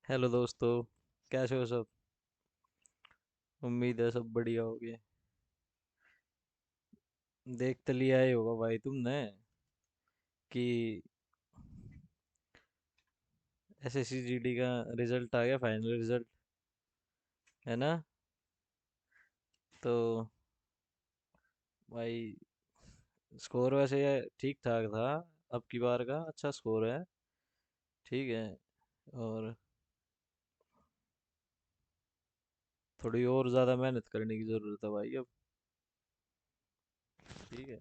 Hello दोस्तों। कैसे हो सब? उम्मीद है सब बढ़िया होगे। देख तो लिया ही होगा भाई तुमने कि एसएससी का रिजल्ट आ गया, फाइनल रिजल्ट, है ना? तो भाई स्कोर वैसे ठीक ठाक था। अब की बार का अच्छा स्कोर है। ठीक है। और थोड़ी और ज़्यादा मेहनत करने की ज़रूरत है भाई अब। ठीक है।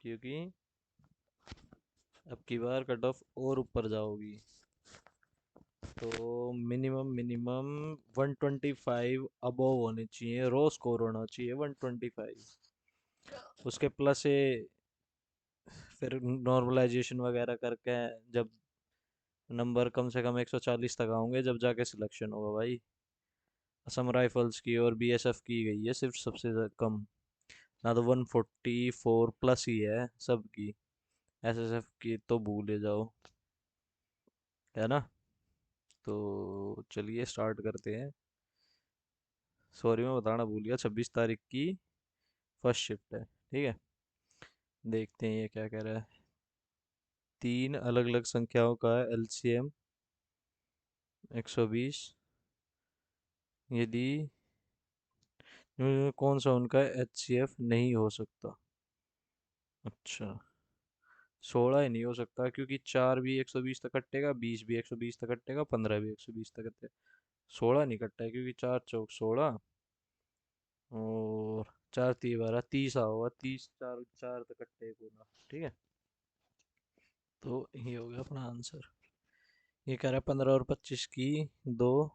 क्योंकि अब की बार कट ऑफ और ऊपर जाओगी। तो मिनिमम मिनिमम 125 अबव होने चाहिए, रो स्कोर होना चाहिए 125। उसके प्लस से फिर नॉर्मलाइजेशन वगैरह करके जब नंबर कम से कम 140 तक आएंगे जब जाके सिलेक्शन होगा भाई। असम राइफल्स की और बीएसएफ की गई है सिर्फ सबसे कम। ना तो 144 प्लस ही है सबकी। एसएसएफ की तो भूले जाओ, है ना? तो चलिए स्टार्ट करते हैं। सॉरी मैं बताना भूल गया, 26 तारीख की फर्स्ट शिफ्ट है। ठीक है। देखते हैं ये क्या कह रहा है। तीन अलग अलग संख्याओं का एलसीएम 120। यदि कौन सा उनका एचसीएफ नहीं हो सकता? अच्छा, 16 ही नहीं हो सकता क्योंकि 4 भी 120 तक कटेगा, 20 भी 120 तक कटेगा, 15 भी 120 तक कटेगा। 16 नहीं कटता है क्योंकि 4 चौक 16 और 4 3 12 30 होगा। 30 4 4 तक कट्टे पूरा। ठीक है। तो ये हो गया अपना आंसर। ये कह रहा है 15 और 25 की दो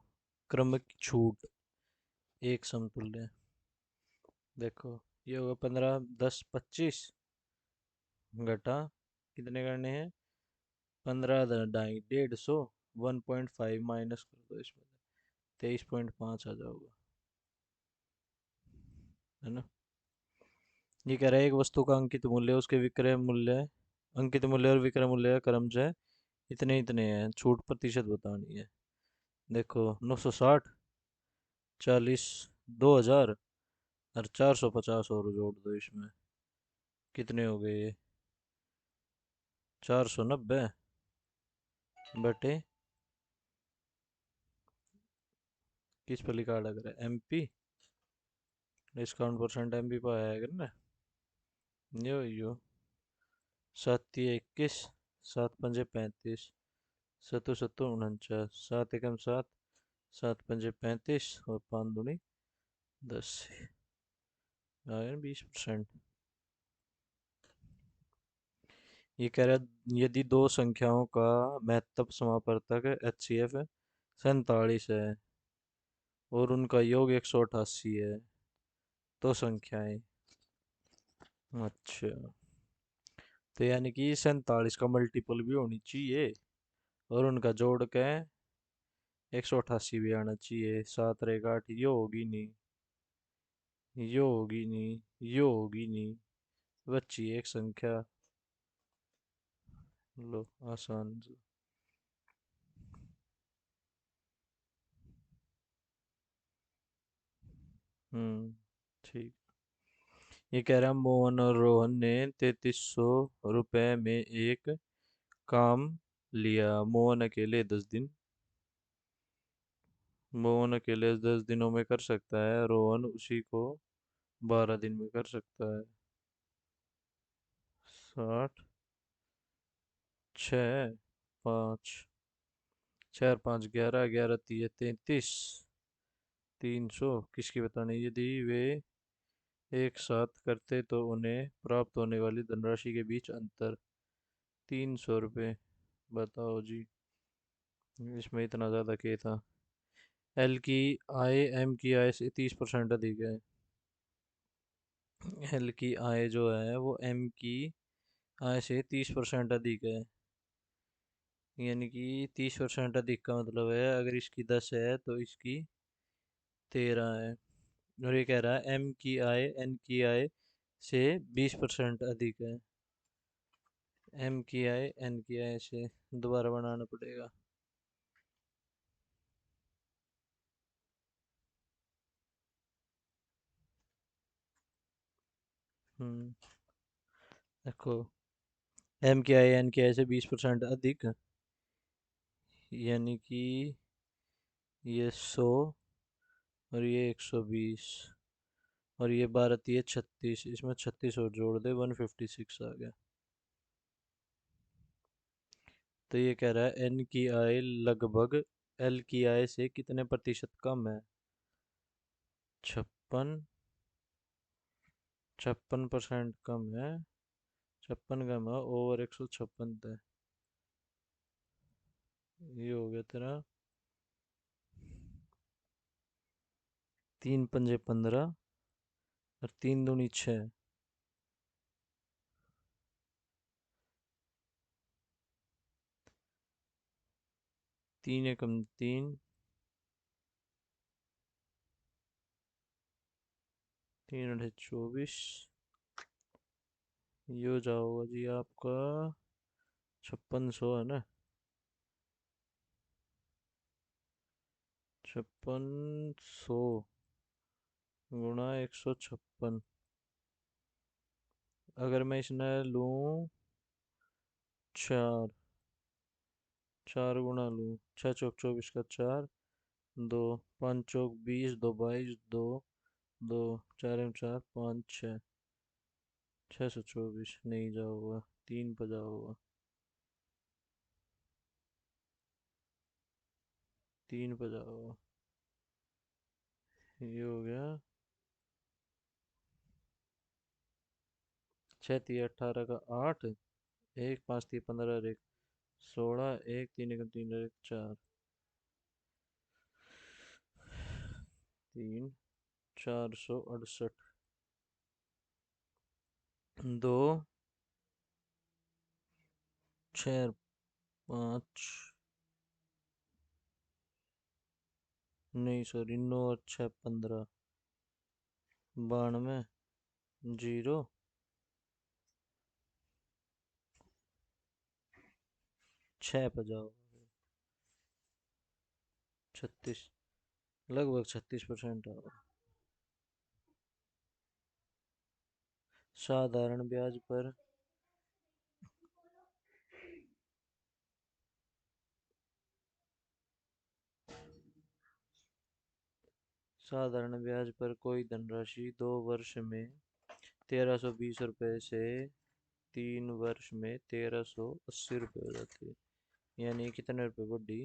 क्रमिक छूट एक समतुल्य। देखो, ये होगा 15 10 25 घटा कितने करने हैं? 15 ढाई 150। 1.5 माइनस कर दो इसमें, 23.5 आ जाओगा, है ना? ये कह रहा है एक वस्तु का अंकित मूल्य उसके विक्रय मूल्य, अंकित मूल्य और विक्रय मूल्य का क्रमशः इतने इतने हैं, छूट प्रतिशत बतानी है। देखो, 960, 40, 2000 और 450 और जोड़ दो इसमें, कितने हो गए ये? 490 बटे किस पे लिखा अड़क रहा है? एमपी डिस्काउंट परसेंट एमपी पे आया ना? यो 7 3 21, 7 5 35, सत्तू सत्तू 49, 7 एकम 7, 7 5 35 और 5 दूनी 10। आया 20%। ये कह रहा है यदि दो संख्याओं का महत्तम समापवर्तक एच सी एफ 47 है और उनका योग 188 है तो संख्याएं। अच्छा, तो यानी कि 47 का मल्टीपल भी होनी चाहिए और उनका जोड़ के 188 भी आना चाहिए। 7 और 1 8, यो होगी नहीं, यो होगी नहीं, यो होगी नहीं, बच्ची एक संख्या। लो, आसान ठीक। ये कह रहा है मोहन और रोहन ने 3300 रुपये में एक काम लिया। मोहन अकेले 10 दिन, मोहन अकेले 10 दिनों में कर सकता है, रोहन उसी को 12 दिन में कर सकता है। 60, 6 5, 4 5 11, 11 3 33, 300 किसकी बतानी? यदि वे एक साथ करते तो उन्हें प्राप्त होने वाली धनराशि के बीच अंतर 300 रुपये। बताओ जी, इसमें इतना ज़्यादा क्या था? एल की आय एम की आय से 30% अधिक है। एल की आय जो है वो एम की आय से 30% अधिक है। यानी कि 30% अधिक का मतलब है अगर इसकी 10 है तो इसकी 13 है। और ये कह रहा है एम की आय एन की आय से 20% अधिक है। एम की आय एन की आय से दोबारा बनाना पड़ेगा। हम्म। देखो, एम के आई से 20% अधिक, यानी कि ये 100 और ये 120 और ये भारतीय 36, इसमें 36 और जोड़ दे 156 आ गया। तो ये कह रहा है एन की आय लगभग एल की आय से कितने प्रतिशत कम है। 56, 56% कम है। 56 कम है ओवर 156 है। ये हो गया तेरा 3 पंजे 15 और 3 दूनी 6। 3 एकम 3, 3 अठे 24। ये हो जाओगा जी आपका 5600 है ना। 5600 गुणा 156। अगर मैं इसमें लूँ 4, 4 गुणा लूँ, 6 चौक 24 का 4, 2 5 चौक 20, 2 22, 2 2 4 4 5 6, 624 नहीं जाओगा, 3 पर जाओगा, 3 पर जाओगा। ये हो गया 6 3 18 का 8, 1 5 3 15 और 1 16, 1 3 एकम 3 और 1 4, 3 468। 2 6 5, नहीं सॉरी, 9 और 6 15, 92, 0 6 पर जाओ। 36, लगभग 36% आओ। साधारण ब्याज पर साधारण ब्याज पर कोई धनराशि 2 वर्ष में 1320 रुपये से 3 वर्ष में 1380 रुपये हो जाती है। यानी कितने रुपये बढ़ी,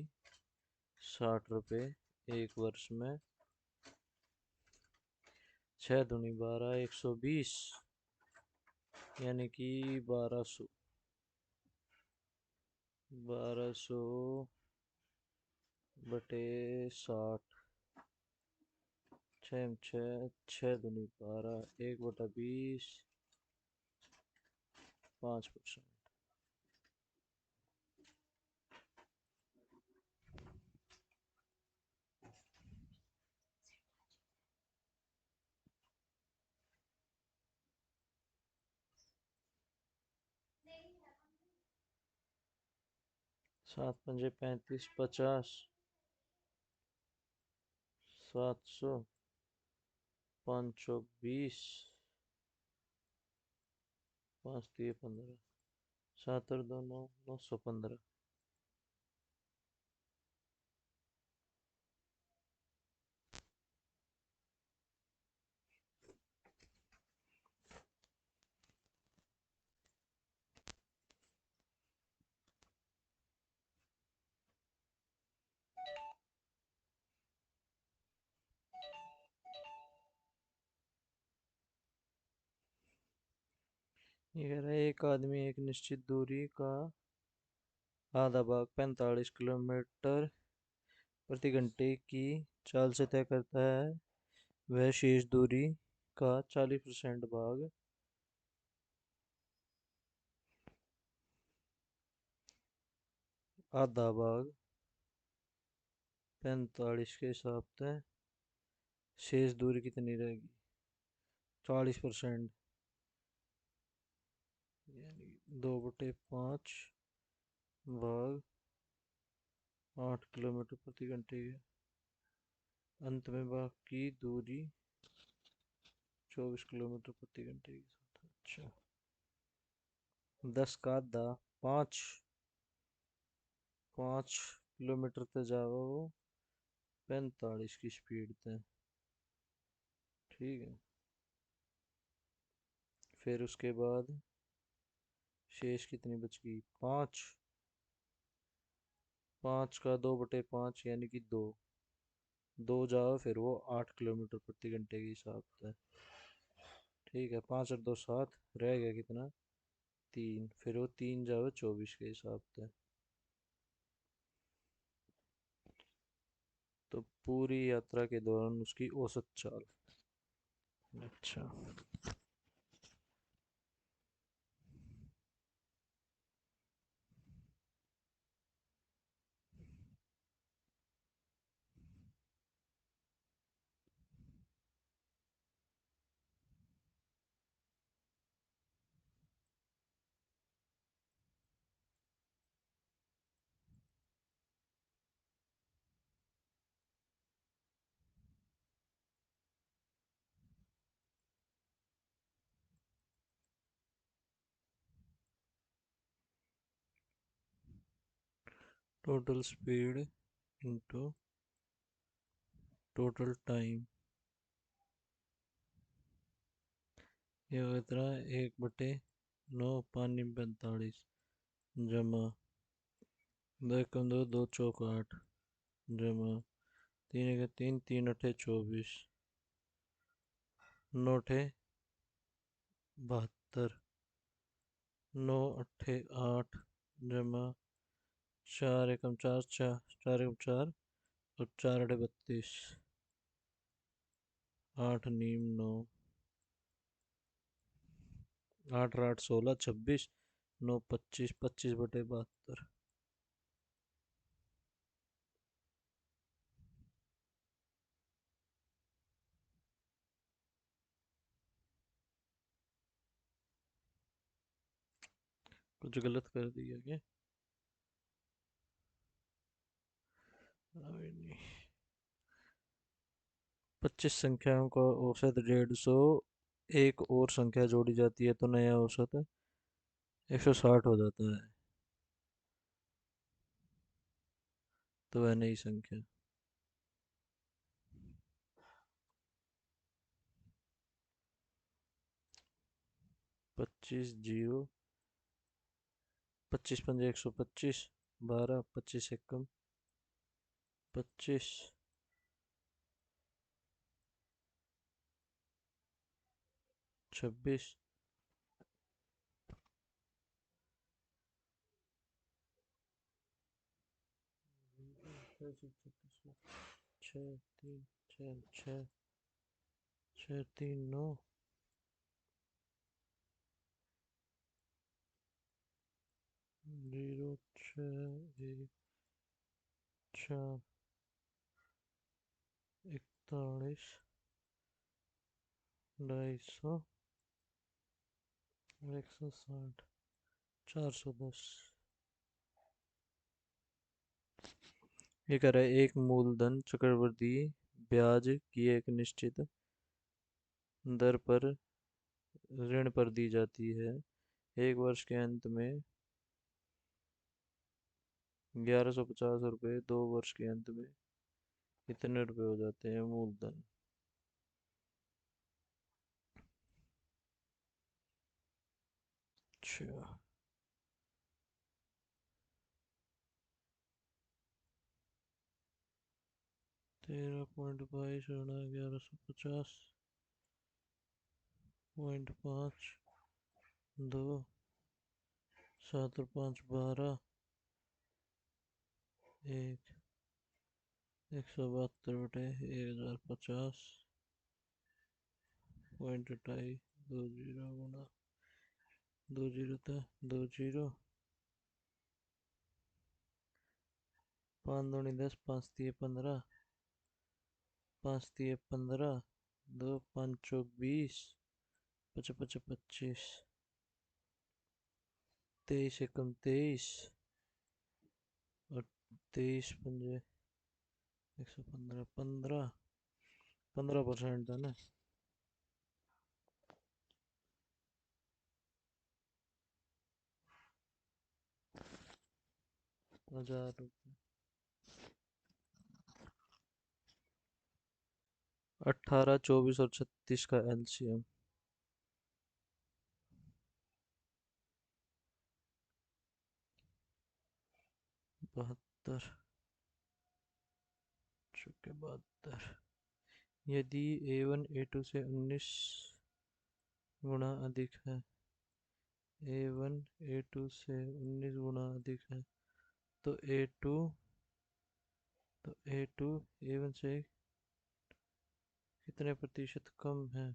60 रुपये 1 वर्ष में। 6 दूनी 12, 120, यानी कि 1200, 1200 बटे 60। 6 6 दूनी 12, 1/20, 5%। 7 पंजे 35, 50, 700, 520, 5 3 15, 7 और 2 9, 915। ये कह रहा है एक आदमी एक निश्चित दूरी का आधा भाग 45 किलोमीटर प्रति घंटे की चाल से तय करता है। वह शेष दूरी का 40% भाग आधा भाग 45 के हिसाब से शेष दूरी कितनी रहेगी, 40%, यानी 2/5 भाग 8 किलोमीटर प्रति घंटे के। अंत में बाकी दूरी 24 किलोमीटर प्रति घंटे की। अच्छा, 10 का 10, 5, 5 किलोमीटर ते जाओ वो 45 की स्पीड ते। ठीक है। फिर उसके बाद शेष कितनी बच गई? 5। 5 का 2/5 यानी कि 2। 2 जाओ फिर वो 8 किलोमीटर प्रति घंटे के हिसाब से। ठीक है, 5 और 2 7, रह गया कितना? 3। फिर वो 3 जाओ 24 के हिसाब से। तो पूरी यात्रा के दौरान उसकी औसत चाल। अच्छा। Total speed into total time, ये कितना? 1/9 पानी 45 जमा 2 × 2 2 चौक 8 जमा 3 × 3 3 × 8 = 24 9 × 72 9 × 8 = 8 जमा 4 × 4 4 और 4 × 8 = 32 8 नीम 9 8 और 8 16 26 9 25 25/72। कुछ गलत कर दिया क्या? अरे नहीं। 25 संख्याओं का औसत 150, एक और संख्या जोड़ी जाती है तो नया औसत 160 हो जाता है। तो वह नई संख्या। 25 0, 25 × 5 = 125 12 25 एकम 25 26 6 3 6 6 6 3 9 0 6 1 4 41 250 160 410। ये कह रहा है एक मूलधन चक्रवृद्धि ब्याज की एक निश्चित दर पर ऋण पर दी जाती है। एक वर्ष के अंत में 1150 रुपये, 2 वर्ष के अंत में कितने रुपए हो जाते हैं मूलधन? अच्छा, 13.22 गुणा 1150.5 2 7 और 5 12 एक 172/1050.2 दो जीरो गुणा 2 जीरो था 2 जीरो 5 दूनी 10 5 × 3 = 15 5 × 3 = 15 2 5 चौक 20 पच पच 25 23 एकम 23 और 23 × 5 = 115 15 15% था ना। 1000 रुपये। 18, 24 और 36 का एलसीएम। 72, चुके 72। यदि A1 A2 से 19 गुना अधिक है, A1 A2 से 19 गुना अधिक है, तो A2 A1 से कितने प्रतिशत कम है?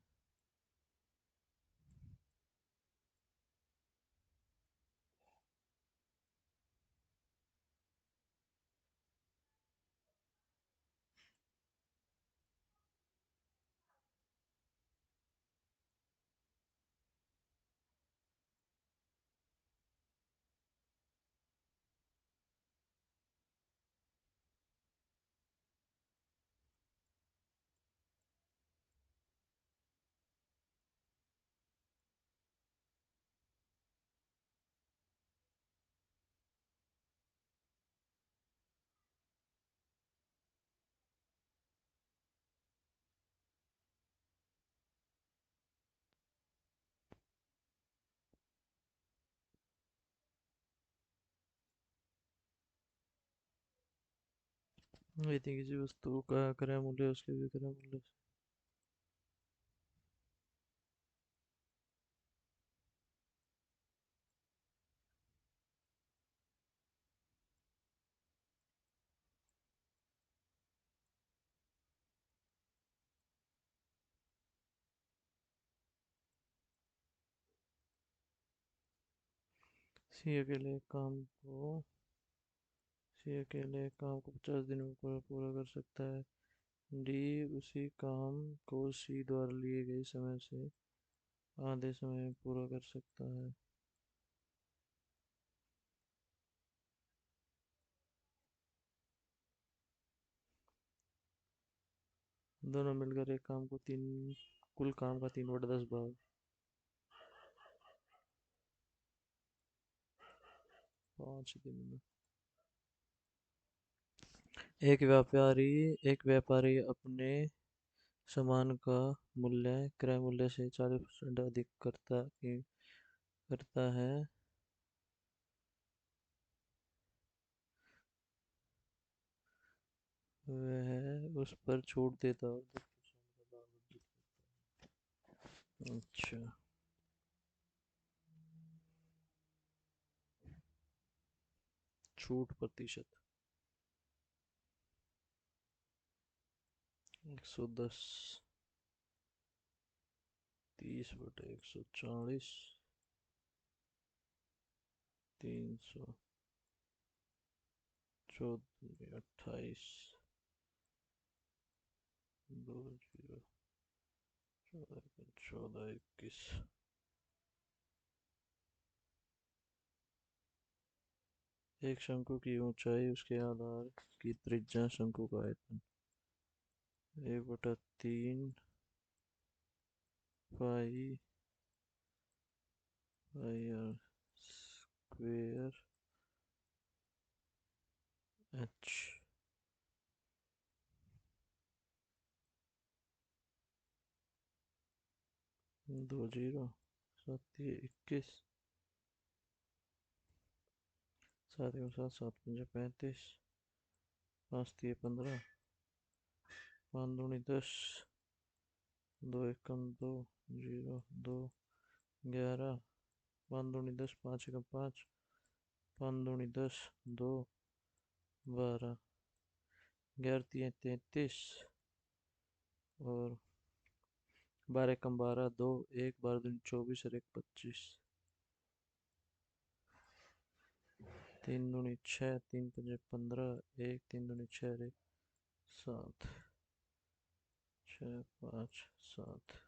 यदि किसी वस्तु का क्रय मूल्य उसके विक्रय मूल्य सी अकेले एक काम को सी अकेले एक काम को 50 दिन में पूरा कर सकता है। डी उसी काम को सी द्वारा लिए गए समय से आधे समय में पूरा कर सकता है। दोनों मिलकर एक काम को कुल काम का 3/10 भाग 5 दिन में। एक व्यापारी अपने सामान का मूल्य क्रय मूल्य से 40% अधिक करता है। वह उस पर छूट देता है और 10% का दाम अर्जित करता है। अच्छा। छूट प्रतिशत 110, 30/140, 314, 28, 20, 14, 21। एक शंकु की ऊंचाई उसके आधार की त्रिज्या शंकु का आयतन 1/3 पाई आर स्क्वेयर एच। 20, 7, 21, 7, 7, 7, 5, 35, 5, 3, 15, 5, 2, 10, 2, 1, 2, 0, 2, 11, 5, 2, 10, 5, 1, 5, 5, 2, 10, 2, 12, 11, 3, 33 और 12, 1, 12, 2, 1, 12, 24 और 1, 25। 3, 2, 6, 3, 5, 15, 1, 3, 2, 6, 7, 6, 5, 7।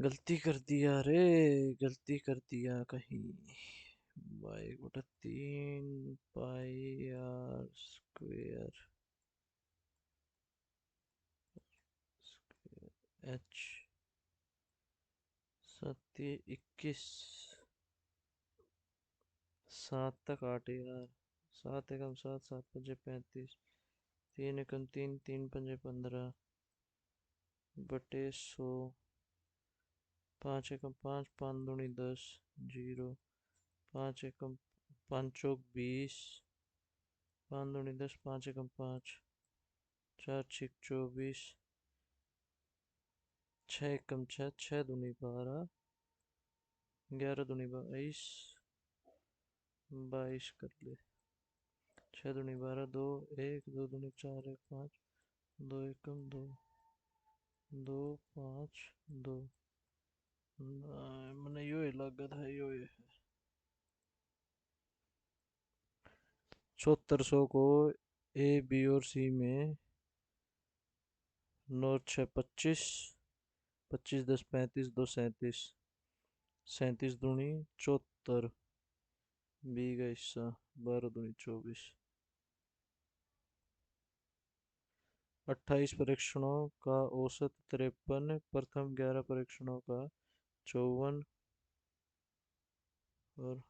गलती कर दिया रे, गलती कर दिया कहीं। बाई बटा 3 पाई r² एच। 7 × 21। 7 तक 8 यार। 7 × 7, 7 × 5 = 35। 3 × 3, 3 × 5 = 15 बटे 100। 5 × 5, 5 × 2 = 10। 0। 5 × 5 = 20। 5 × 2 = 10। 5 × 5, 4 × 6 = 24। 6 × 6, 6 × 2 = 12। 11 × 2 = 22। 22 कर ले। 6 × 2 = 12। 2 1, 2 दूनी 4, 1 5। 2 एकम 2। 2 5 2। मैंने यो ही लगा था यो ही। 7400 को A, B और C में 9 6 25। 25 10 35। 2 37। 37 दूनी 74। B का हिस्सा 12 दूनी 24। 28 परीक्षणों का औसत 53। प्रथम 11 परीक्षणों का 54। और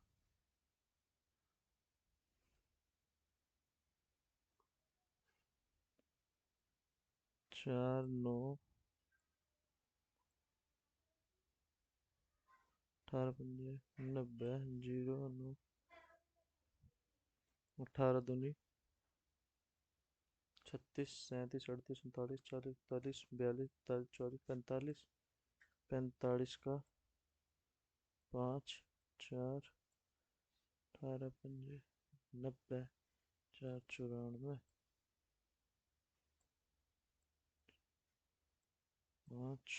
4 9 18 पंजे 90। 0 9 18 दूनी 36 37 38 39 40 41 42 43 44 45। 45 का 5 4 18 पंजे 90। 4 94। 5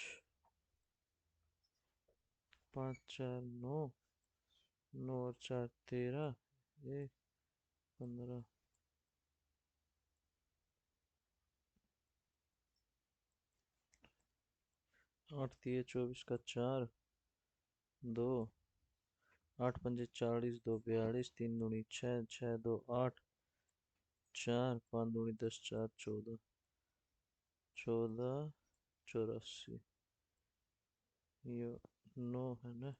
5 4 9। 9 और 4 13। 1 15। 8 3 24 का 4 2। 8 पंजे 40। 2 42। 3 दूनी 6 6 2 8। 4 5 दूनी 10 4 14। 14 84। ये 9 है ना।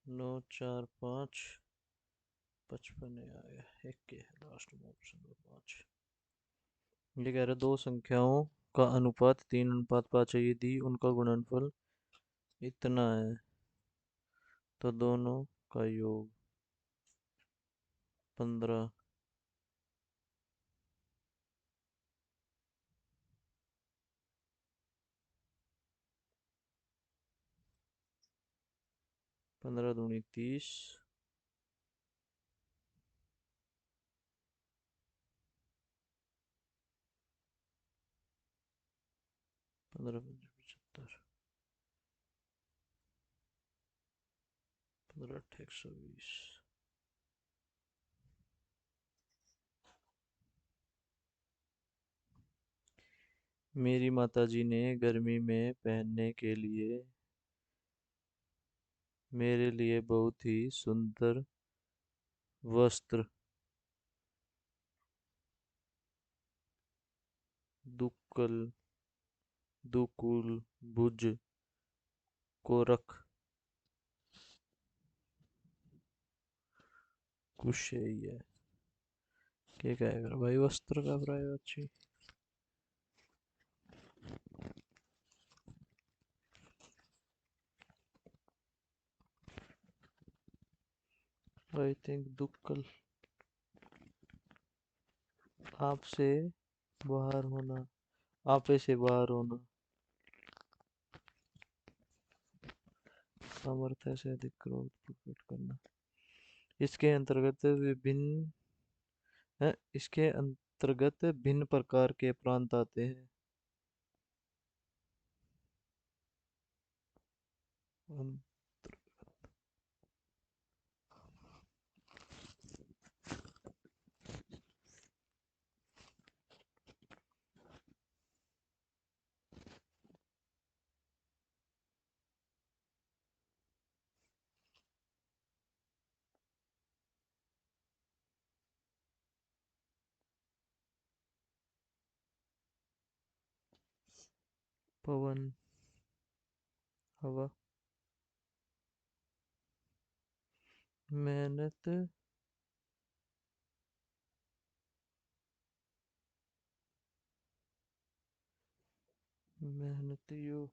9 4 5 55 आ गया। एक के लास्ट में ऑप्शन 5। ये कह रहे दो संख्याओं का अनुपात 3:5 है यदि उनका गुणनफल इतना है तो दोनों का योग 15। 15 दूनी 30। 15 पंजे 75। 15 8 120। मेरी माताजी ने गर्मी में पहनने के लिए मेरे लिए बहुत ही सुंदर वस्त्र दुक्कल दुकुल भुज को रख कुछ ही है। क्या कहेगा भाई वस्त्र का प्राय अच्छी। आई थिंक दुक्कल आपसे बाहर होना। आपे से बाहर होना। सामर्थ्य से अधिक क्रोध प्रकट करना। इसके अंतर्गत विभिन्न इसके अंतर्गत भिन्न प्रकार के प्रांत आते हैं। अं- पवन, हवा, मेहनत, मेहनतियों।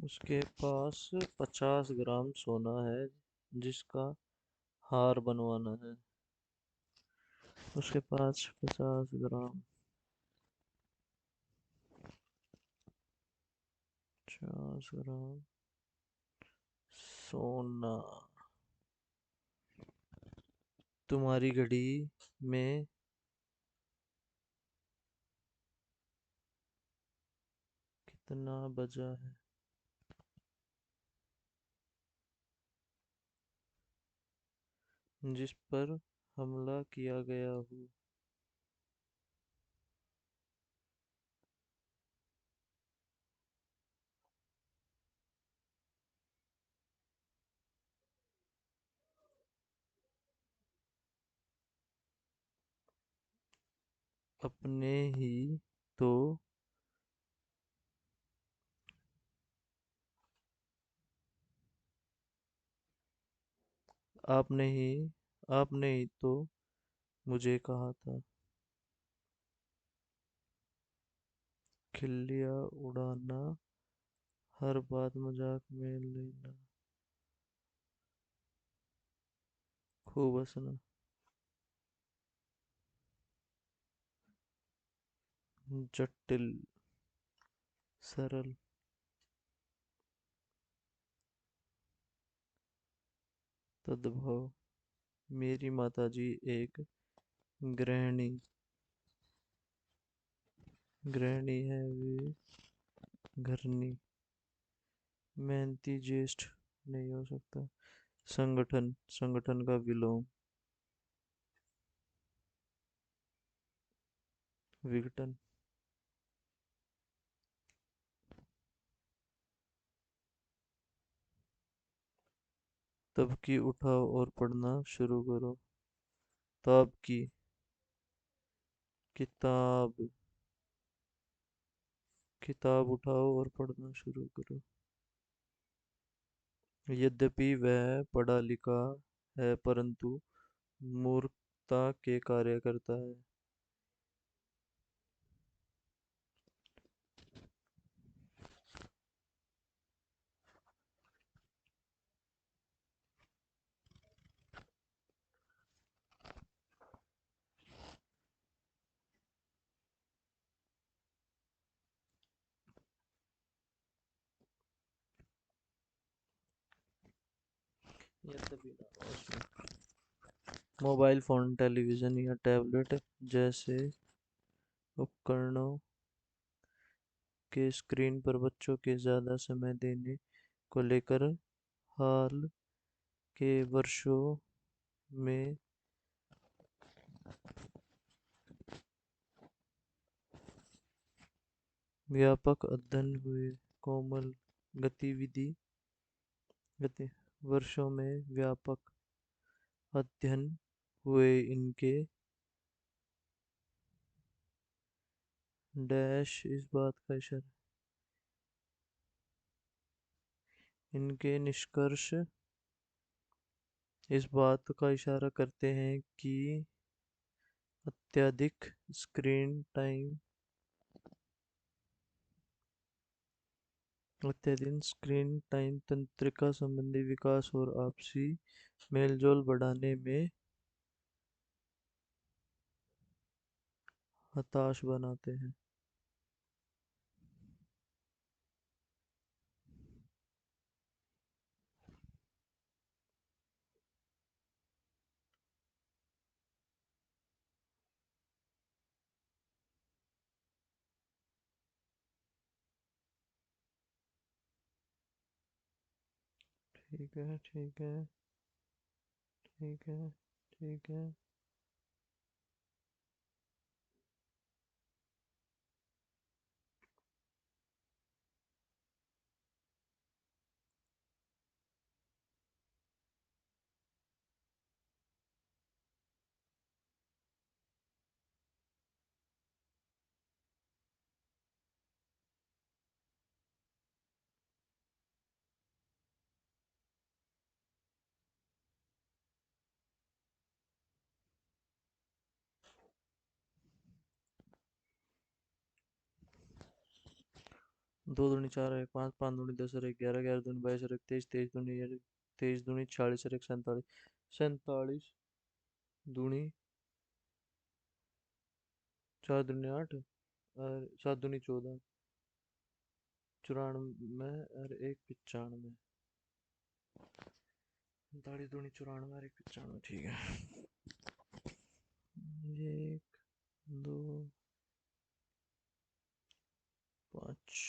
उसके पास 50 ग्राम सोना है जिसका हार बनवाना है। उसके पास 50 ग्राम, 50 ग्राम सोना। तुम्हारी घड़ी में कितना बजा है? जिस पर हमला किया गया हो। अपने ही तो आपने ही आपने ही तो मुझे कहा था। खिल्लियाँ उड़ाना, हर बात मजाक में लेना, खूब हंसना। जटिल, सरल, तद्भव। मेरी माताजी एक गृहिणी गृहिणी है, वे घरनी। मेहनती ज्येष्ठ नहीं हो सकता। संगठन, संगठन का विलोम। विघटन। तब की उठाओ और पढ़ना शुरू करो। तब की किताब, किताब उठाओ और पढ़ना शुरू करो। यद्यपि वह पढ़ा लिखा है परंतु मूर्खता के कार्य करता है। यद्यपि ना हो उसमें। मोबाइल फोन, टेलीविजन या टैबलेट जैसे उपकरणों के स्क्रीन पर बच्चों के ज़्यादा समय देने को लेकर हाल के वर्षों में व्यापक अध्ययन हुए। कोमल गतिविधि गति वर्षों में व्यापक अध्ययन हुए। इनके डैश इस बात का इशारा इनके निष्कर्ष इस बात का इशारा करते हैं कि अत्यधिक स्क्रीन टाइम अत्यधिक स्क्रीन टाइम तंत्रिका संबंधी विकास और आपसी मेलजोल बढ़ाने में हताश बनाते हैं। ठीक है, ठीक है, ठीक है, ठीक है। 2 दूनी 4 और 1 5, 5 दूनी 10 और 1 11, 11 दूनी 22 और 1 23, 23 दूनी 40 और 1 47, 47 दूनी 4 दूनी 8 और 7 दूनी 14, 94 और 1 95, 45 दूनी 94 और 1 95, ठीक है। ये 1 2 5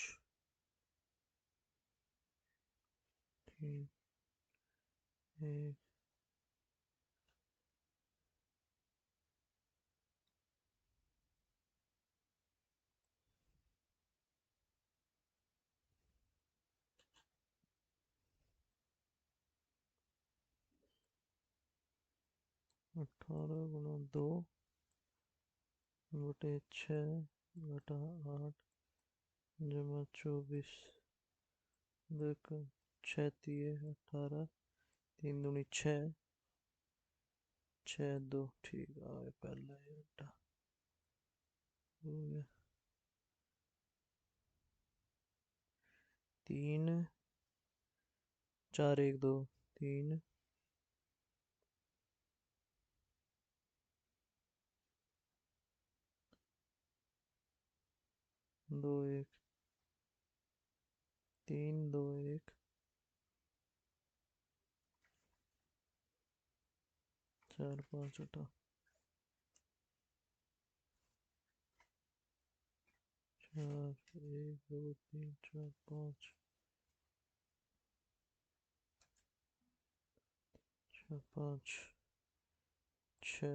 3 1 18 × 2 बटे 6 बटा 8 जमा 24, देखो 6 × 3 = 18, 3 दूनी 6, 6 2, ठीक है पहला ये बेटा हो गया। 3 4 1 2 3 2 1 3 2 1 4 5 8 4 1 2 3 4 5 4 5 6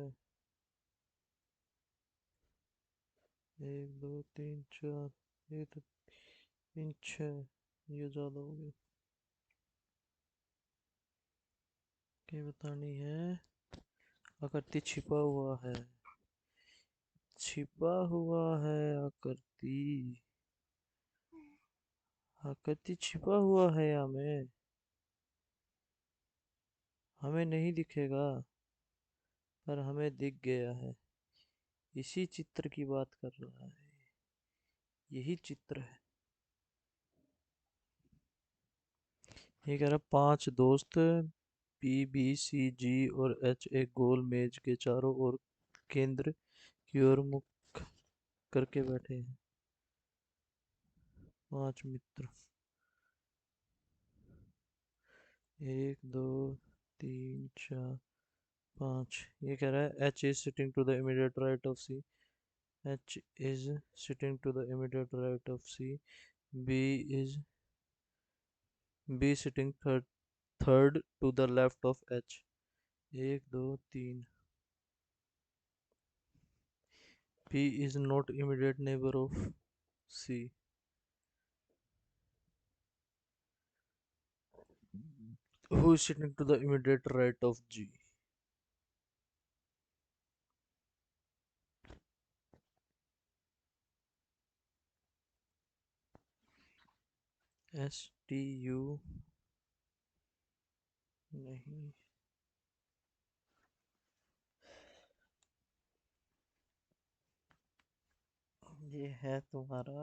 1 2 3 4, ये तो 3 6, ये ज्यादा हो गया। क्या बतानी है? आकृति छिपा हुआ है, छिपा हुआ है आकृति, आकृति छिपा हुआ है हमें, हमें नहीं दिखेगा पर हमें दिख गया है। इसी चित्र की बात कर रहा है, यही चित्र है। ये कह रहा 5 दोस्त PBCG और H एक गोल मेज के चारों ओर केंद्र की ओर मुख करके बैठे हैं। 5 मित्र, 1 2 3 4 5, ये कह रहा है H is sitting to the immediate right of C, H is sitting to the immediate right of C, B is B sitting third to the left of H, 1 2 3, P is not immediate neighbor of C, who is sitting to the immediate right of G. STU नहीं, ये है तुम्हारा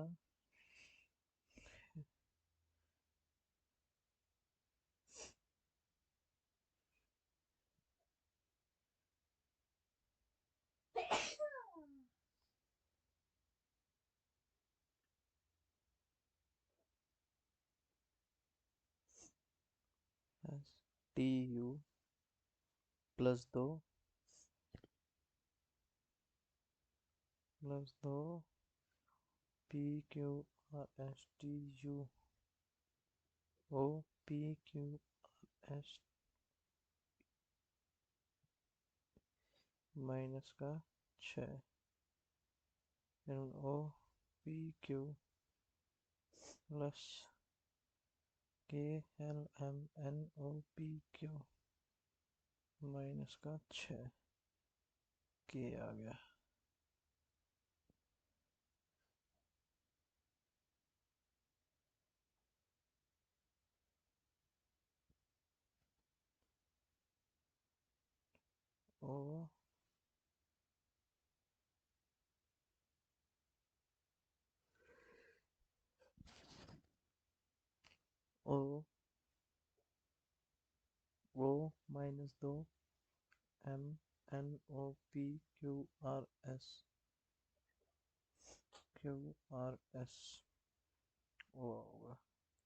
STU +2 +2 PQRSTU O PQRSTU S minus का 6 N O P Q plus K L M N O P Q minus का 6 K आ गया। O O O minus 2 M N O P Q R S O होगा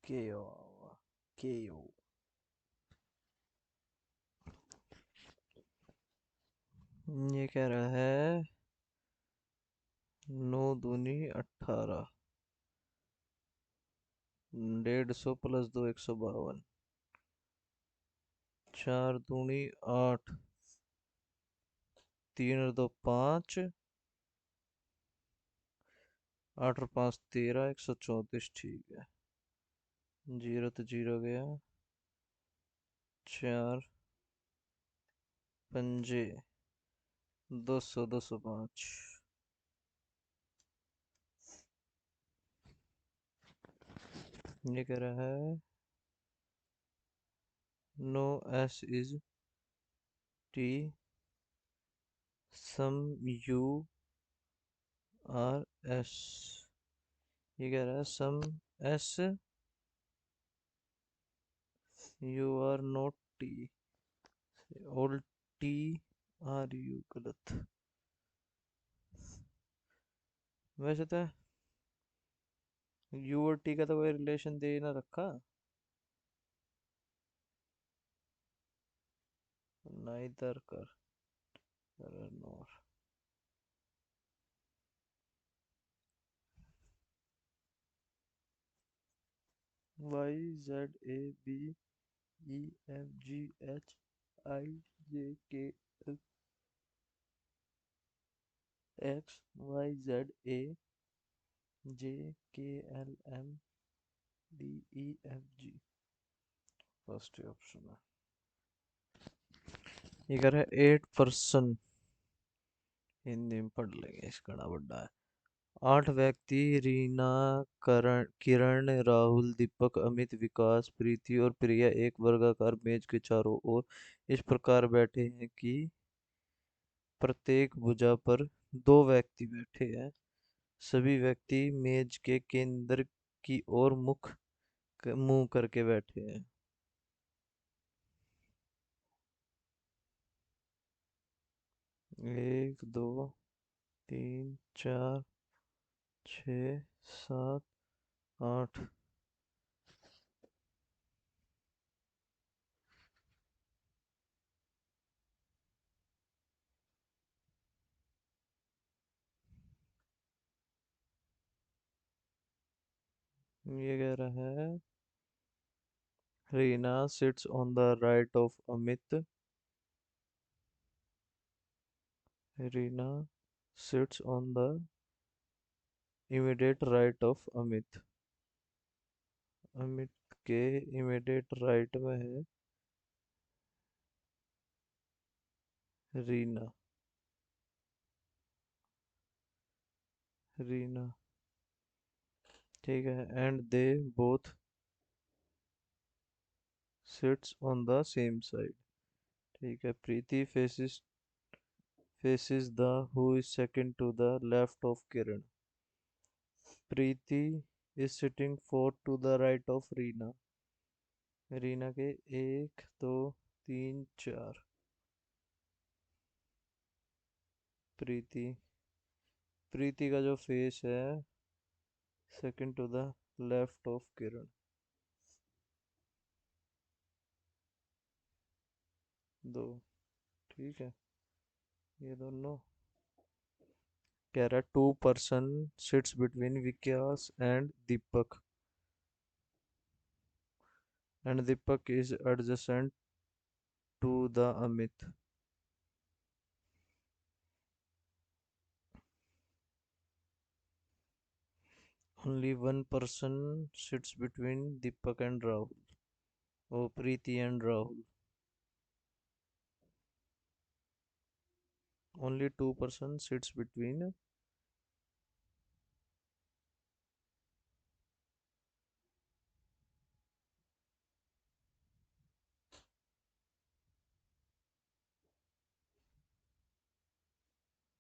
K होगा के ओ। ये कह रहा है 9 दूनी 18, 150 प्लस 2 152, 4 दूनी 8, 3 और 2 5, 8 और 5 13, 134। ठीक है, जीरो तो जीरो गया, 4 पंजे 200, 205। ये कह रहा है no S is T some U are S. ये कह रहा है some S U are not T, all T are U गलत। वैसे तो यू और टी का तो कोई रिलेशन दे ही ना रखा, नाइदर कर nor. Y Z A B E F G H I J K L X Y Z A J K L M D E F G. First option है। ये कह रहा है 8 पर्सन, हिंदी में पढ़ लेंगे, इसका ना बड़ा है। 8 व्यक्ति रीना, करण, किरण, राहुल, दीपक, अमित, विकास, प्रीति और प्रिया एक वर्गाकार मेज के चारों ओर इस प्रकार बैठे हैं कि प्रत्येक भुजा पर 2 व्यक्ति बैठे हैं। सभी व्यक्ति मेज के केंद्र की ओर मुंह करके बैठे हैं। 1 2 3 4 6 7 8। ये कह रहा है Reena sits on the right of Amit. Reena sits on the immediate right of Amit. Amit के इमीडिएट राइट में है रीना। रीना ठीक है। And they both sits on the same side. ठीक है। प्रीति faces the who is second to the left of Kiran. Preeti is sitting fourth to the right of Reena. Reena के 1 2 3 4। प्रीति प्रीति का जो फेस है second to the left of Kiran. 2। ठीक है। ये दोनों कह रहा है 2 person sits between Vikas and Deepak and Deepak is adjacent to the Amit. Only one person sits between Deepak and Rahul. Oh, Preeti and Rahul. Only two person sits between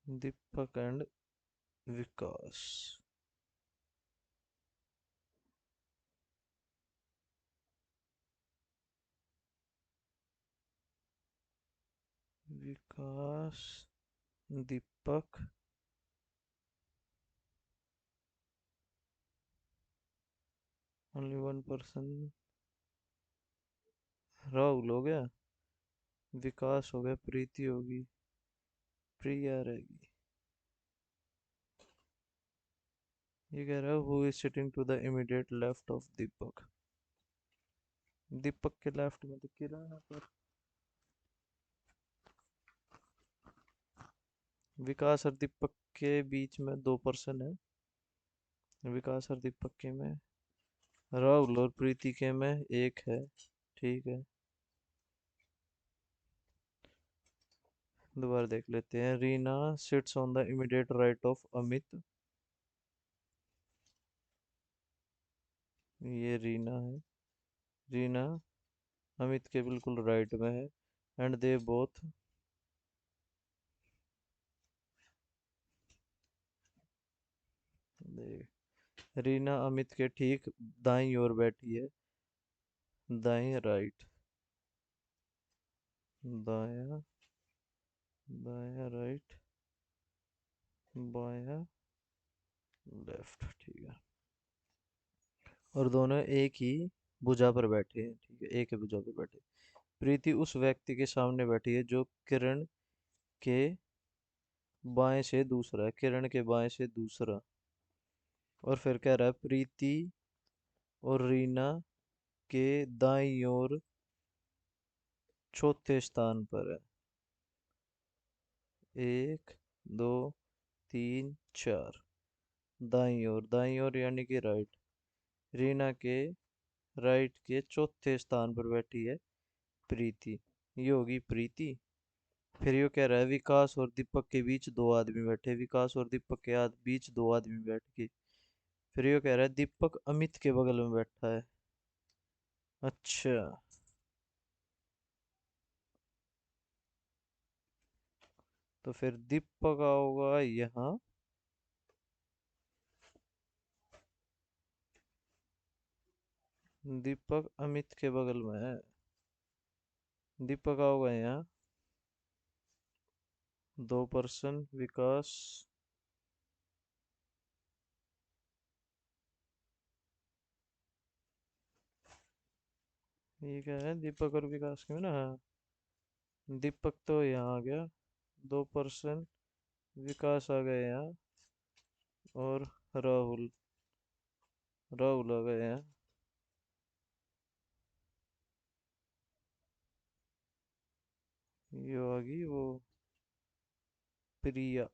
Deepak and Vikas. Vikas, Deepak, only one person. Rahul हो गया, विकास हो गया, प्रीति होगी, प्रिया रहेगी। ये कह रहा है who is sitting to the immediate left of Deepak. Deepak के लेफ्ट में तो किरण है, पर विकास और दीपक के बीच में दो पर्सन है। विकास और दीपक के में राहुल और प्रीति के में एक है। ठीक है, दोबारा देख लेते हैं। Reena sits on the immediate right of Amit. ये रीना है। रीना अमित के बिल्कुल राइट में है। And they both, Reena Amit के ठीक दाईं ओर बैठी है। दाएं राइट, दाया दाया राइट, बाया लेफ्ट। ठीक है, और दोनों एक ही भुजा पर बैठे हैं। ठीक है, एक ही भुजा पर बैठे। प्रीति उस व्यक्ति के सामने बैठी है जो किरण के बाएं से दूसरा है, किरण के बाएं से दूसरा। और फिर कह रहा है प्रीति और रीना के दाईं ओर चौथे स्थान पर है। एक, दो, तीन, चार। दाईं ओर यानी कि राइट। रीना के राइट के चौथे स्थान पर बैठी है प्रीति। ये होगी प्रीति। फिर ये कह रहा है विकास और दीपक के बीच दो आदमी बैठे। विकास और दीपक के बीच दो आदमी बैठ के। फिर ये कह रहा है दीपक अमित के बगल में बैठा है। अच्छा, तो फिर दीपक होगा यहाँ। दीपक अमित के बगल में है। दीपक होगा यहाँ। दो पर्सन विकास, ये क्या है दीपक और विकास के में ना। हाँ, दीपक तो यहाँ आ गया। दो पर्सन विकास आ गए यहाँ। और राहुल, राहुल आ गए यहाँ। ये आ गई वो प्रिया।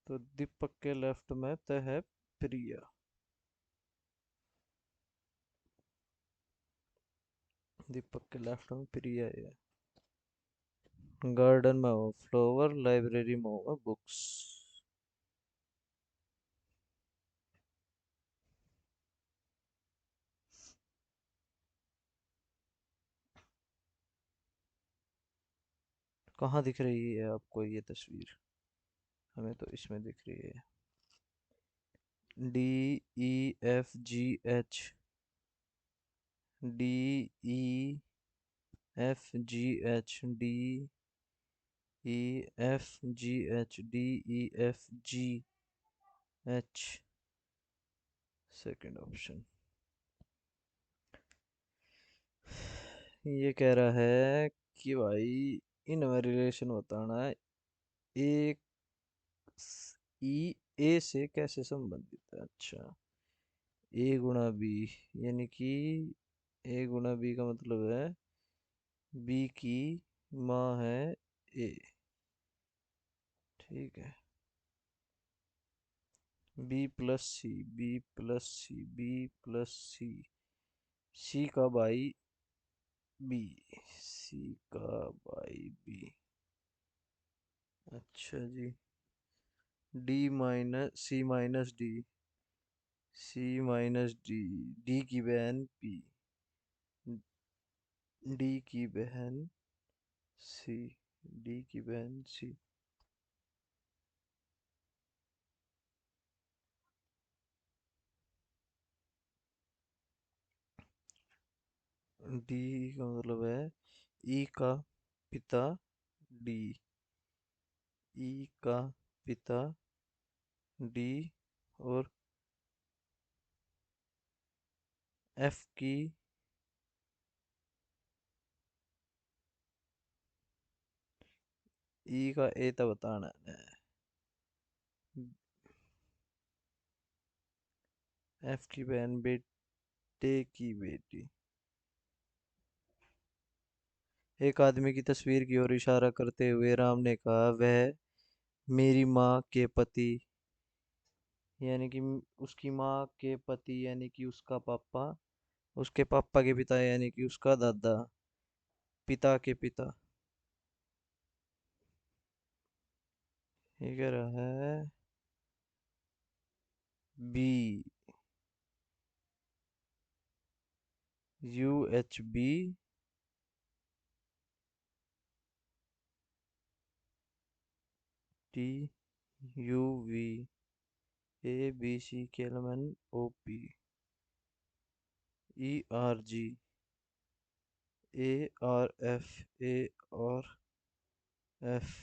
तो दीपक के लेफ्ट में तो है प्रिया। दीपक के लेफ्ट में प्रिया है। गार्डन में हो फ्लावर, लाइब्रेरी में होगा बुक्स। कहाँ दिख रही है आपको ये तस्वीर? हमें तो इसमें दिख रही है। DEFGH, DEFGH, DEFGH, DEFGH। Second option. ये कह रहा है कि भाई इनमें रिलेशन बताना है। एक ई ए से कैसे संबंधित है? अच्छा, ए गुणा बी यानी कि ए गुना बी का मतलब है बी की माँ है ए। ठीक है। बी प्लस सी, बी प्लस सी, बी प्लस सी, सी का भाई बी, सी का भाई बी। अच्छा जी। डी माइनस सी माइनस डी, सी माइनस डी, डी की बहन पी, डी की बहन सी, डी की बहन सी। डी का मतलब है ई का पिता डी, ई का पिता डी, और एफ की, ई का ए तो बताना है। एफ की बहन बेटे की बेटी। एक आदमी की तस्वीर की ओर इशारा करते हुए राम ने कहा, वह मेरी माँ के पति, यानी कि उसकी माँ के पति यानी कि उसका पापा, उसके पापा के पिता यानी कि उसका दादा, पिता के पिता। ये कह रहा है B, U H B, T U V, A B C K L M N O P, E R G, A R F, A और F,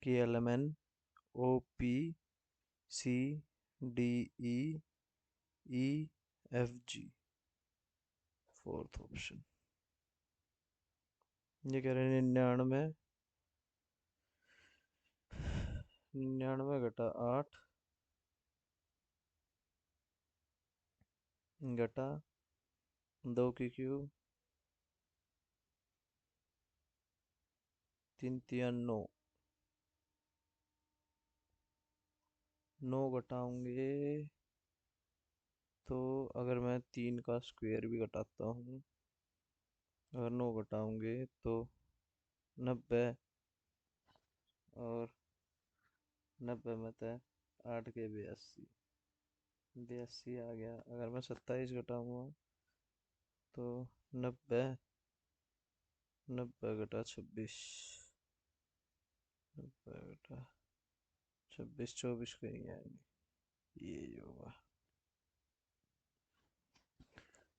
K L M N O P, C D E, E F G. Fourth option. ये कह रहे हैं 99, 99 घटा 8 घटा 2 की cube, 3 तिया 9, 9 घटाऊंगे तो, अगर मैं 3 का स्क्वायर भी घटाता हूँ, अगर 9 घटाऊंगे तो 90, और 90 में से 8 के 82, 82 आ गया। अगर मैं 27 घटाऊंगा तो 90, 90 घटा 26, 90 घटा 26, 24 कहीं आएंगे। ये ही होगा।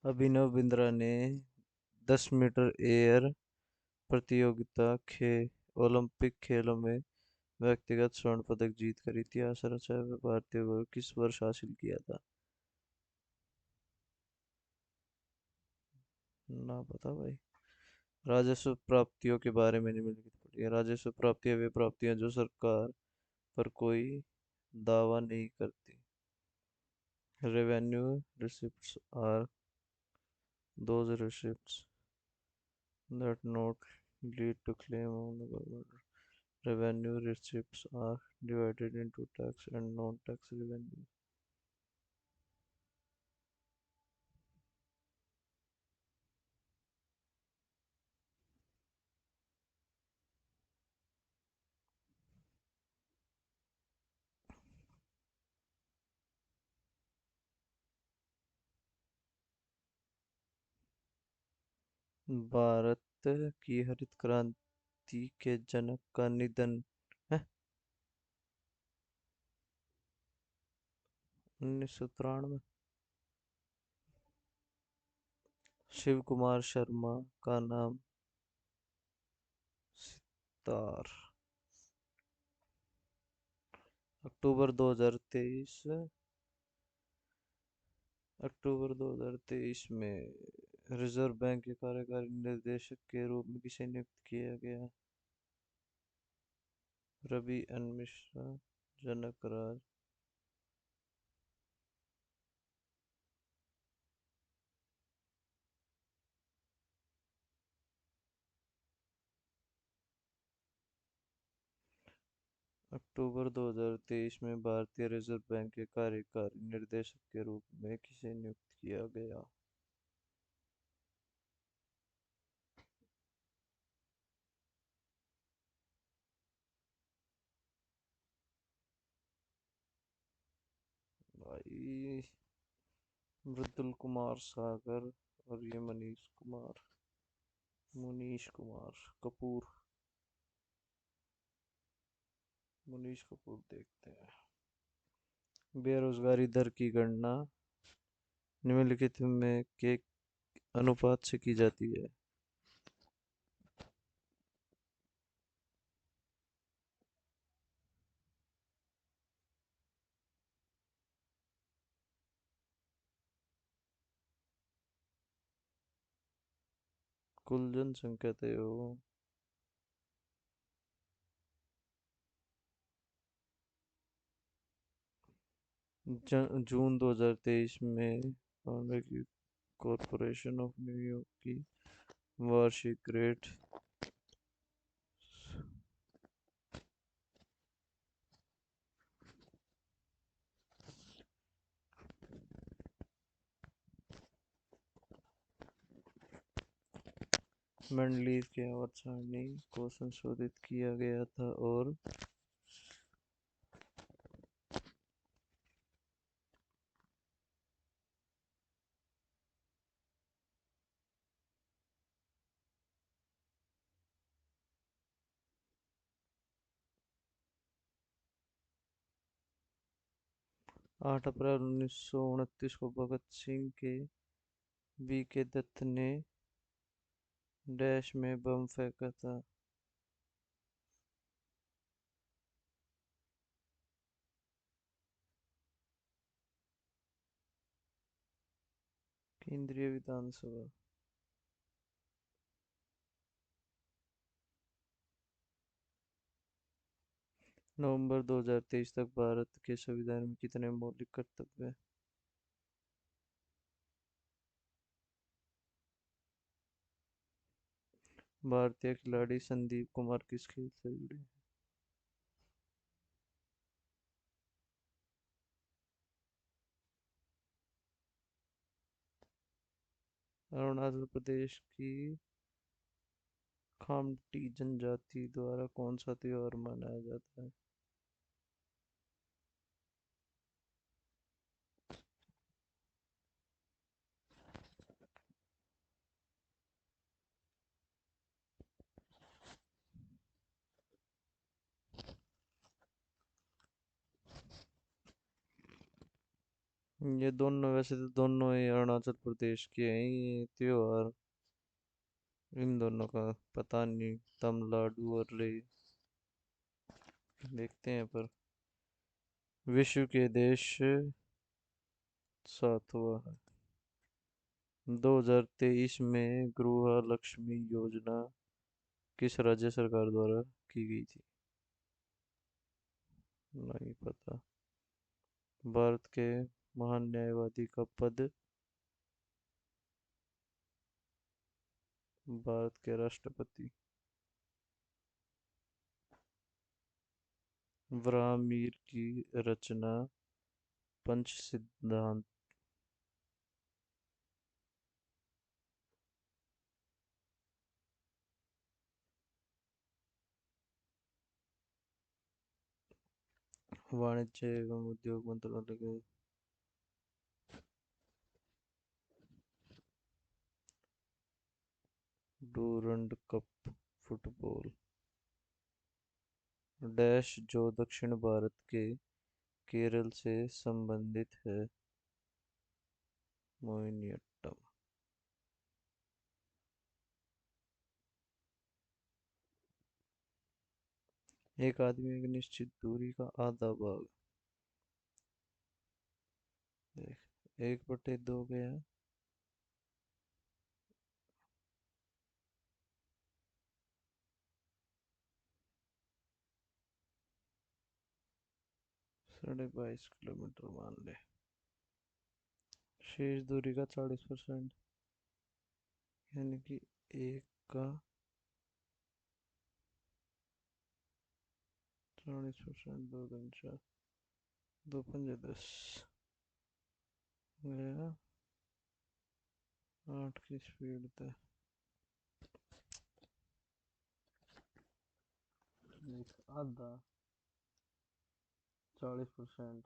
अभिनव बिंद्रा ने 10 मीटर एयर प्रतियोगिता खे ओलंपिक खेलों में व्यक्तिगत स्वर्ण पदक जीतकर इतिहास रचा। वह भारतीय गौरव किस वर्ष हासिल किया था? ना पता भाई। राजस्व प्राप्तियों के बारे में निम्नलिखित पढ़िए। राजस्व प्राप्तियां वे प्राप्तियां जो सरकार पर कोई दावा नहीं करती। Revenue receipts are those receipts that not lead to claim on the government. Revenue receipts are divided into tax and non-tax revenue. Bharat की हरित क्रांति के जनक का निधन है 1993। शिव कुमार शर्मा का नाम सितार। अक्टूबर 2023, अक्टूबर 2023 में रिजर्व बैंक के कार्यकारी निदेशक के रूप में किसे नियुक्त किया गया? रवि एन मिश्रा, जनक राज। अक्टूबर 2023 में भारतीय रिजर्व बैंक के कार्यकारी निर्देशक के रूप में किसे नियुक्त किया गया? भाई, मृदुल कुमार सागर और ये मुनीश कुमार कपूर। मुनीश कपूर देखते हैं। बेरोजगारी दर की गणना निम्नलिखित में के अनुपात से की जाती है? कुल जनसंख्या तय हो। जून 2023 में फॉर्मर की कॉरपोरेशन ऑफ न्यूयॉर्क की वार्षिक रेट मंडलीव के आवर्त सारणी को संशोधित किया गया था और 8 अप्रैल 1929 को भगत सिंह के बी के दत्त ने डैश में बम फेंका था? केंद्रीय विधानसभा। नवंबर 2023 तक भारत के संविधान में कितने मौलिक कर्तव्य हैं? भारतीय खिलाड़ी संदीप कुमार किस खेल से जुड़े हैं? अरुणाचल प्रदेश की खामटी जनजाति द्वारा कौन सा त्योहार मनाया जाता है? ये दोनों, वैसे तो दोनों ही अरुणाचल प्रदेश के हैं ये त्योहार। इन दोनों का पता नहीं, तमिलनाडु और ले देखते हैं पर। विश्व के देश सातवां है। 2023 में गृह लक्ष्मी योजना किस राज्य सरकार द्वारा की गई थी? नहीं पता। भारत के महान न्यायवादी का पद? भारत के राष्ट्रपति। ब्राह्मीर की रचना पंच सिद्धांत। वाणिज्य एवं उद्योग मंत्रालय के डूरंड कप फुटबॉल डैश जो दक्षिण भारत के केरल से संबंधित है? मोहिनीअट्टम। एक आदमी एक निश्चित दूरी का आधा भाग। देख, 1/2 गया। 22.5 किलोमीटर मान ले। शेष दूरी का 40%, यानी कि एक का 40%, दो दूनी चार, दो पंजे 10, गया 8 की स्पीड पे। एक आधा 40%।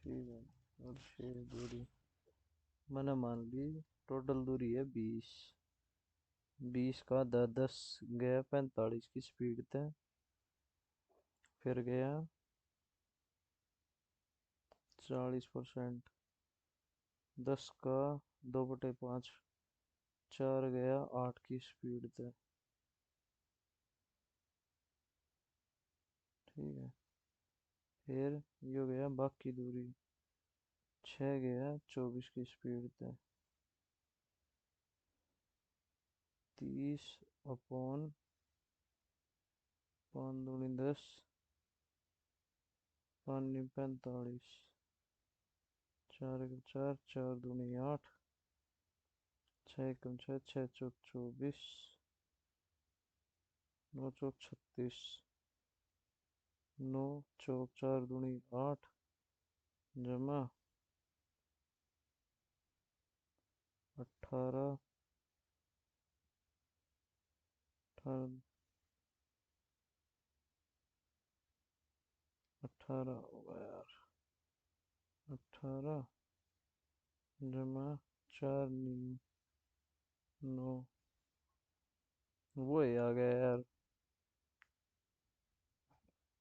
ठीक है। और शेष दूरी मैंने मान ली, टोटल दूरी है 20, 20 का 10 गया 45 की स्पीड पे, फिर गया 40%, 10 का 2/5, 4 गया 8 की स्पीड पे। ठीक है। फिर ये हो गया बाकी दूरी, 6 गया 24 की स्पीड पे, 30/5 दूनी 10, 5×45, 4×4, 4×2 8, 6×6, 6×4 24, 9×4 36, 9×4 4×2 8, जमा 18, 18, 18 होगा यार, 18 जमा 4 9, वो ही आ गया यार,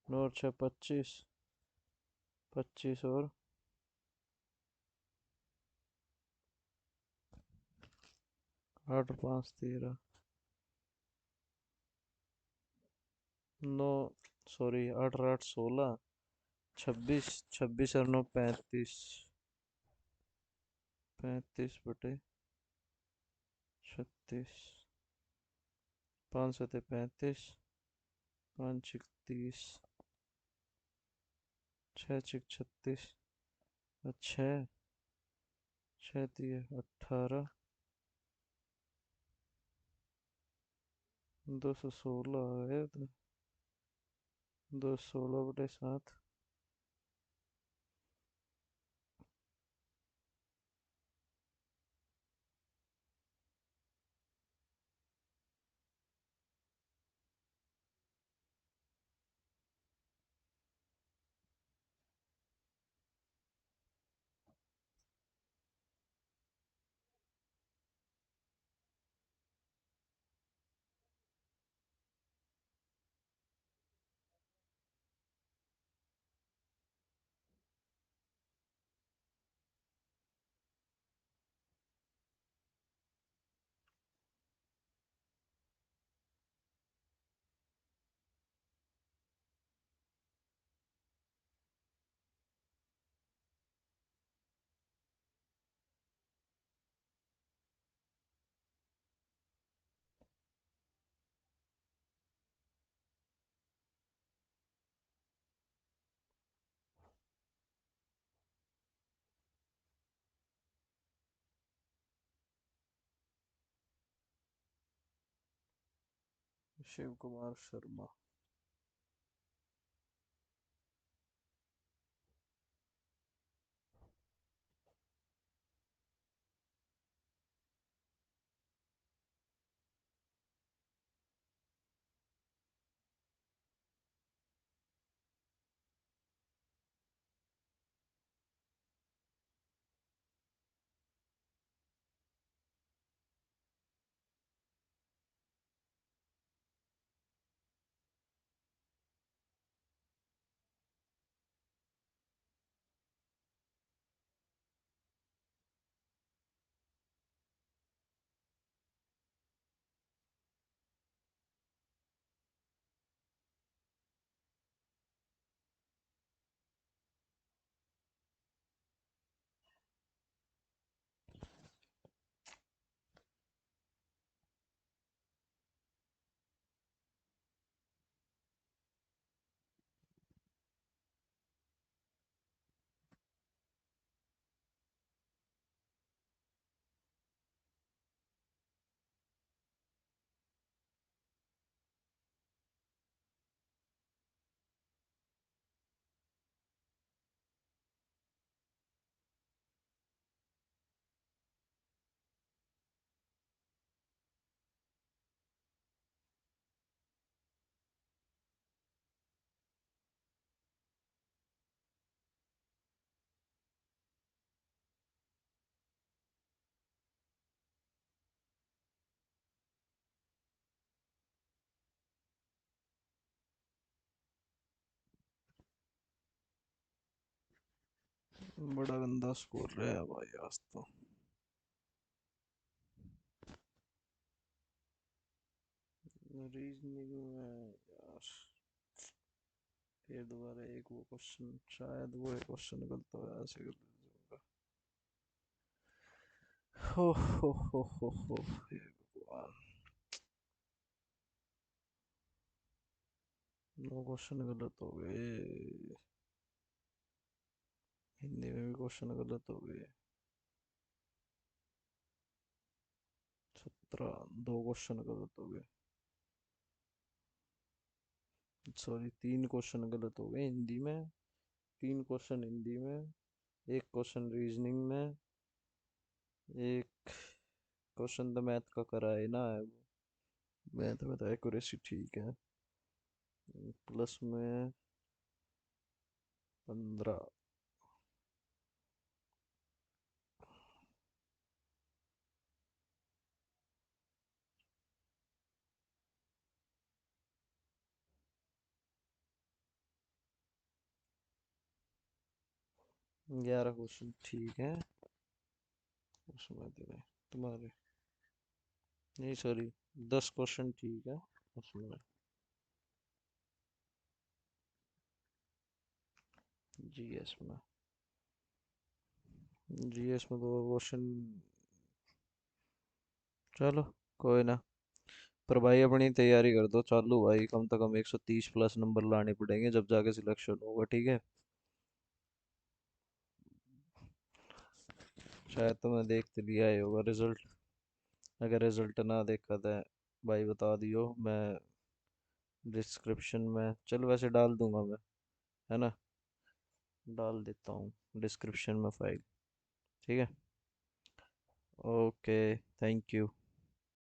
9 और 6 25, 25 और 8 और 5 13, 9, सॉरी 8 और 8 16, 26, 26 और 9 35, 35/36, 5×7 35, 5×6 30, 6×6 36, और 6, 6×3 18, 216 है तो, 216/7। शिव कुमार शर्मा। बड़ा गंदा स्कोर रहा है भाई आज तो। रीजनिंग में यार, फिर दोबारा एक वो क्वेश्चन, शायद वो एक क्वेश्चन गलत हो ऐसे कर दीजिएगा। हो हे भगवान, नो क्वेश्चन गलत हो गए। हिंदी में भी क्वेश्चन गलत हो गए। 17, दो क्वेश्चन गलत हो गए। सॉरी, तीन क्वेश्चन गलत हो गए हिंदी में। तीन क्वेश्चन हिंदी में, एक क्वेश्चन रीजनिंग में, एक क्वेश्चन तो मैथ का करा है ना। मैथ में तो एक्यूरेसी ठीक है। प्लस में 15। 11 क्वेश्चन ठीक है उसमें तेरे, तुम्हारे, नहीं सॉरी, 10 क्वेश्चन ठीक है उसमें। जीएस में, जीएस में तो क्वेश्चन, चलो कोई ना। पर भाई अपनी तैयारी कर दो चालू भाई, कम से कम 130 प्लस नंबर लाने पड़ेंगे जब जाके सिलेक्शन होगा, ठीक है। शायद तुमने देख तो लिया ही होगा रिजल्ट। अगर रिजल्ट ना देखा तो भाई बता दियो, मैं डिस्क्रिप्शन में, चल वैसे डाल दूंगा मैं, है ना, डाल देता हूँ डिस्क्रिप्शन में फाइल। ठीक है। Okay, thank you.